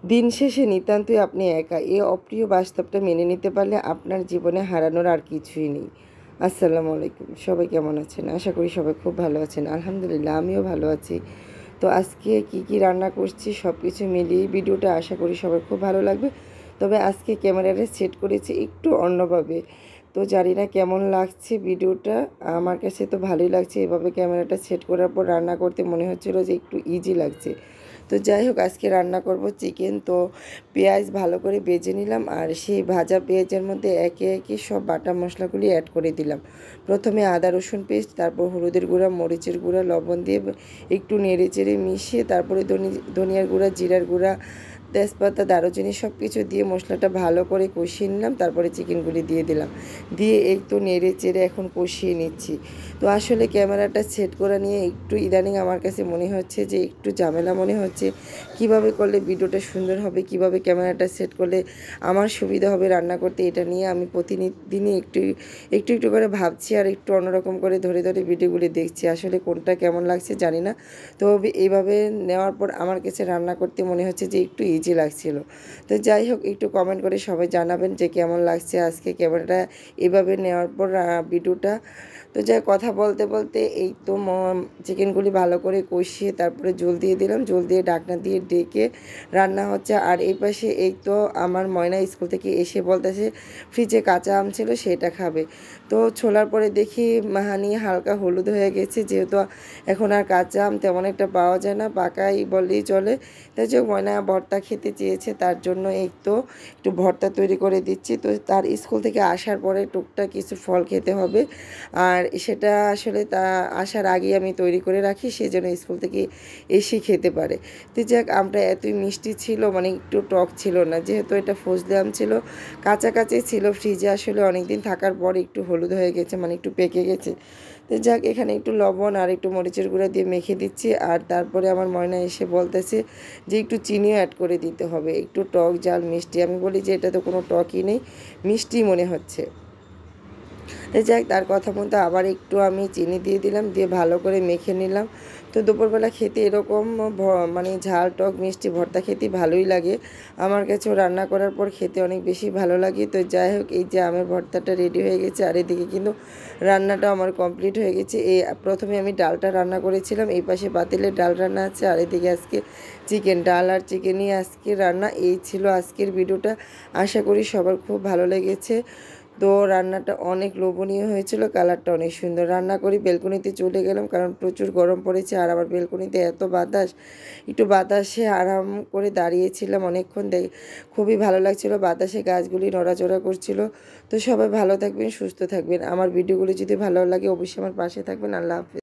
দিন শেষে নিতান্তই আপনি একা। এই অপ্রিয় বাস্তবটা মেনে নিতে পারলে আপনার জীবনে হারানোর আর কিছুই নেই। আসসালামু আলাইকুম। সবাই কেমন আছেন? আশা করি সবাই খুব ভালো আছেন। আলহামদুলিল্লাহ আমিও ভালো আছি। তো আজকে কি রান্না করছি সব কিছু মিলিয়ে ভিডিওটা আশা করি সবার খুব ভালো লাগবে। তবে আজকে ক্যামেরাটা সেট করেছি একটু অন্যভাবে। তো জানি না কেমন লাগছে ভিডিওটা। আমার কাছে তো ভালোই লাগছে। এভাবে ক্যামেরাটা সেট করার পর রান্না করতে মনে হচ্ছিল যে একটু ইজি লাগছে। তো যাই হোক, আজকে রান্না করব চিকেন। তো পেঁয়াজ ভালো করে ভেজে নিলাম, আর সেই ভাজা পেঁয়াজের মধ্যে একে একে সব বাটা মশলাগুলি অ্যাড করে দিলাম। প্রথমে আদা রসুন পেস্ট, তারপর হলুদের গুঁড়া, মরিচের গুঁড়া, লবণ দিয়ে একটু নেড়ে চেড়ে মিশিয়ে তারপরে ধনিয়ার গুঁড়া, জিরার গুঁড়া, তেজপাতা, দারুচিনি সব কিছু দিয়ে মশলাটা ভালো করে কষিয়ে নিলাম। তারপরে চিকেনগুলি দিয়ে দিলাম, দিয়ে একটু নেড়ে চেড়ে এখন কষিয়ে নিচ্ছি। তো আসলে ক্যামেরাটা সেট করা নিয়ে একটু ইদানিং আমার কাছে মনে হচ্ছে যে একটু ঝামেলা মনে হচ্ছে। কিভাবে করলে ভিডিওটা সুন্দর হবে, কিভাবে ক্যামেরাটা সেট করলে আমার সুবিধা হবে রান্না করতে, এটা নিয়ে আমি প্রতিদিনই একটু একটু একটু করে ভাবছি, আর একটু অন্যরকম করে ধরে ধরে ভিডিওগুলি দেখছি। আসলে কোনটা কেমন লাগছে জানি না। তো এইভাবে নেওয়ার পর আমার কাছে রান্না করতে মনে হচ্ছে যে একটু ইজি লাগছিল। তো যাই হোক, একটু কমেন্ট করে সবাই জানাবেন যে কেমন লাগছে আজকে ক্যামেরাটা এভাবে নেওয়ার পর ভিডিওটা। তো যাই কথা বলতে বলতে এই তো চিকেনগুলি ভালো করে কষিয়ে তারপরে জল দিয়ে দিলাম, জল দিয়ে ঢাকনা দিয়ে ডেকে রান্না হচ্ছে। আর এই পাশে এই তো আমার ময়না স্কুল থেকে এসে বলতেছে ফ্রিজে কাঁচা আম ছিল সেটা খাবে। তো ছোলার পরে দেখি মাহানি হালকা হলুদ হয়ে গেছে, যেহেতু এখন আর কাঁচা আম তেমন একটা পাওয়া যায় না, পাকাই বললেই চলে। তাই যে ময়না ভর্তা খেতে চেয়েছে, তার জন্য এই তো একটু ভর্তা তৈরি করে দিচ্ছি। তো তার স্কুল থেকে আসার পরে টুকটাক কিছু ফল খেতে হবে, আর সেটা আসলে তা আসার আগেই আমি তৈরি করে রাখি, সেই জন্য স্কুল থেকে এসে খেতে পারে। তো যাক, আমটা এতই মিষ্টি ছিল, মানে একটু টক ছিল না, যেহেতু এটা ফজলি আম ছিল, কাছাকাছি ছিল, ফ্রিজে আসলে অনেক দিন থাকার পর একটু হলুদ হয়ে গেছে, মানে একটু পেকে গেছে। তো যাক, এখানে একটু লবণ আর একটু মরিচের গুঁড়া দিয়ে মেখে দিচ্ছি। আর তারপরে আমার ময়না এসে বলতেছে যে একটু চিনিও অ্যাড করে দিতে হবে, একটু টক ঝাল মিষ্টি। আমি বলি যে এটা তো কোনো টকই নেই, মিষ্টি মনে হচ্ছে। যাক, তার কথা মতো আবার একটু আমি চিনি দিয়ে দিলাম, দিয়ে ভালো করে মেখে নিলাম। তো দুপুরবেলা খেতে এরকম মানে ঝাল টক মিষ্টি ভর্তা খেতে ভালোই লাগে। আমার কাছেও রান্না করার পর খেতে অনেক বেশি ভালো লাগে। তো যাই হোক, এই যে আমের ভর্তাটা রেডি হয়ে গেছে, আর এদিকে কিন্তু রান্নাটা আমার কমপ্লিট হয়ে গেছে। প্রথমে আমি ডালটা রান্না করেছিলাম, এই পাশে পাতিলে ডাল রান্না আছে, আর এদিকে আজকে চিকেন, ডাল আর চিকেনই আজকে রান্না। এই ছিল আজকের ভিডিওটা। আশা করি সবার খুব ভালো লেগেছে। তো রান্নাটা অনেক লোভনীয় হয়েছিল, কালারটা অনেক সুন্দর। রান্না করি বেলকনিতে চলে গেলাম, কারণ প্রচুর গরম পড়েছে, আর আবার বেলকনিতে এত বাতাস, একটু বাতাসে আরাম করে দাঁড়িয়েছিলাম অনেকক্ষণ। খুবই ভালো লাগছিল, বাতাসে গাছগুলি নড়াচড়া করছিল। তো সবাই ভালো থাকবেন, সুস্থ থাকবেন। আমার ভিডিওগুলি যদি ভালো লাগে অবশ্যই আমার পাশে থাকবেন। আল্লাহ হাফেজ।